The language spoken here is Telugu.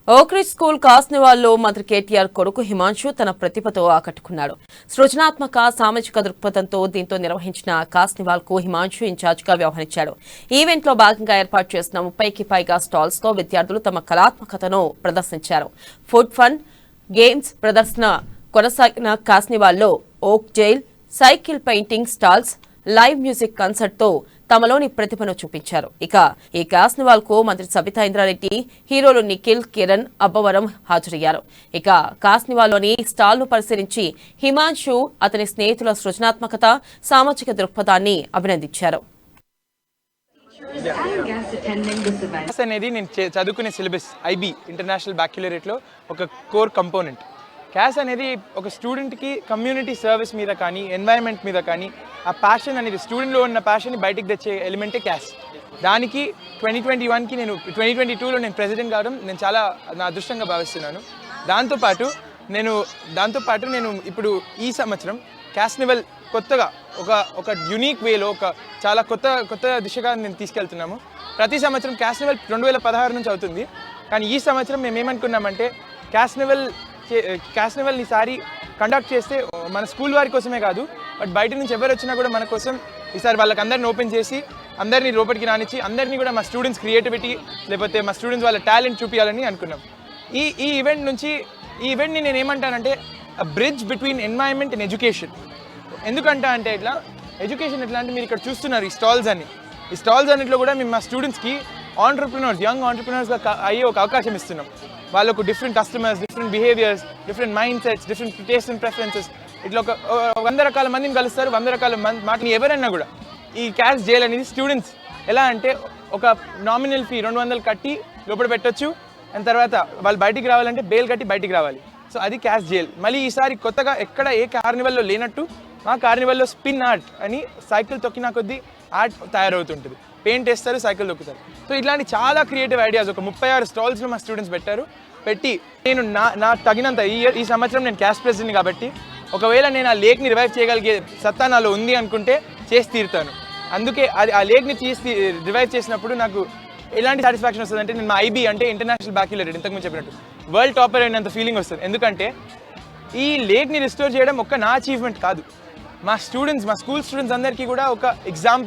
ఓక్రిడ్జ్ స్కూల్ కాస్నివాల్లో మంత్రి కేటీఆర్ కొడుకు హిమాంశు తన ప్రతిభతో ఆకట్టుకున్నాడు. సృజనాత్మక సామాజిక దృక్పథంతో దీంతో నిర్వహించిన కాస్నివాల్ కు హిమాంశు ఇన్ఛార్జిగా వ్యవహరించాడు. ఈవెంట్ లో భాగంగా ఏర్పాటు చేసిన 30కి పైగా స్టాల్స్ తో విద్యార్థులు తమ కళాత్మకతను ప్రదర్శించారు. ఫుడ్ ఫన్, గేమ్స్ ప్రదర్శన కొనసాగిన కాస్నివాల్లో ఓక్ జైల్, cycle painting stalls, live music concert తో తమలోని ప్రతిభను చూపించారు. ఇక ఈ కాస్నివాల్ కు మంత్రి సబితా ఇంద్రారెడ్డి, హీరోలు నిఖిల్, కిరణ్, అబ్బవరం హాజరయ్యారు. ఇక కాస్నివాల్లోని స్టాల్ను పరిశీలించి హిమాంశు అతని స్నేహితుల సృజనాత్మకత, సామాజిక దృక్పథాన్ని అభినందించారు. అనేది నేను చదువుకునే సిలబస్ ఐబీ ఇంటర్నేషనల్ బ్యాక్యులరేట్ లో ఒక కోర్ కంపోనెంట్. క్యాస్ అనేది ఒక స్టూడెంట్కి కమ్యూనిటీ సర్వీస్ మీద కానీ ఎన్వైరన్మెంట్ మీద కానీ ఆ ప్యాషన్ అనేది స్టూడెంట్లో ఉన్న ప్యాషన్ని బయటికి తెచ్చే ఎలిమెంటే క్యాస్. దానికి 2021కి నేను 2022లో నేను ప్రెసిడెంట్ కావడం నేను చాలా నా అదృష్టంగా భావిస్తున్నాను. దాంతోపాటు నేను ఇప్పుడు ఈ సంవత్సరం కాస్నివల్ కొత్తగా ఒక యూనిక్ వేలో చాలా కొత్త దిశగా నేను తీసుకెళ్తున్నాము. ప్రతి సంవత్సరం కాస్నివల్ 2016 నుంచి అవుతుంది, కానీ ఈ సంవత్సరం మేము ఏమనుకున్నామంటే కాస్నివల్ ఈసారి కండక్ట్ చేస్తే మన స్కూల్ వారి కోసమే కాదు, బట్ బయట నుంచి ఎవరు వచ్చినా కూడా మన కోసం ఈసారి వాళ్ళకి అందరిని ఓపెన్ చేసి అందరినీ లోపలికి రానిచ్చి అందరినీ కూడా మా స్టూడెంట్స్ క్రియేటివిటీ లేకపోతే మా స్టూడెంట్స్ వాళ్ళ టాలెంట్ చూపించాలని అనుకున్నాం. ఈ ఈవెంట్ని నేను ఏమంటానంటే bridge between environment and education. ఎందుకంటే ఎడ్యుకేషన్ ఎట్లా అంటే మీరు ఇక్కడ చూస్తున్నారు ఈ స్టాల్స్ అన్నింటిలో కూడా మేము మా స్టూడెంట్స్కి యంగ్ ఆంటర్ప్రినర్స్గా అయ్యే ఒక అవకాశం ఇస్తున్నాం. వాళ్ళకు different customers, different behaviours, different mindsets, different taste and preferences, ఇట్లా ఒక 100 రకాల మందిని కలుస్తారు. 100 రకాల మాటని ఎవరైనా కూడా ఈ క్యాష్ జైల్ అనేది స్టూడెంట్స్ ఎలా అంటే ఒక నామినల్ ఫీ 200 కట్టి లోపల పెట్టొచ్చు, అండ్ తర్వాత వాళ్ళు బయటికి రావాలంటే బెయిల్ కట్టి బయటికి రావాలి. సో అది క్యాష్ జైల్. మళ్ళీ ఈసారి కొత్తగా ఎక్కడ ఏ కార్నివల్లో లేనట్టు మా కార్నివల్లో స్పిన్ ఆర్ట్ అని సైకిల్ తొక్కిన కొద్దీ ఆర్ట్ తయారవుతుంటుంది. పెయింట్ వేస్తారు, సైకిల్ తొక్కుతారు. సో ఇట్లాంటి చాలా క్రియేటివ్ ఐడియాస్ ఒక 36 స్టాల్స్లో మా స్టూడెంట్స్ పెట్టి నేను నా తగినంత ఈ సంవత్సరం నేను క్యాష్ ప్రెసిడెంట్ కాబట్టి ఒకవేళ నేను ఆ లేక్ని రివైవ్ చేయగలిగే సత్తా నాలో ఉంది అనుకుంటే చేసి తీరుతాను. అందుకే ఆ లేక్ని రివైవ్ చేసినప్పుడు నాకు ఎలాంటి సాటిస్ఫాక్షన్ వస్తుంది అంటే నేను మా ఐబీ అంటే ఇంటర్నేషనల్ బ్యాక్యులరేట్ ఇంతకుముందు చెప్పినట్టు వరల్డ్ టాపర్ అయినంత ఫీలింగ్ వస్తుంది. ఎందుకంటే ఈ లేక్ని రిస్టోర్ చేయడం ఒక్క నా అచీవ్మెంట్ కాదు, మా స్కూల్ స్టూడెంట్స్ అందరికీ కూడా ఒక ఎగ్జాంపుల్.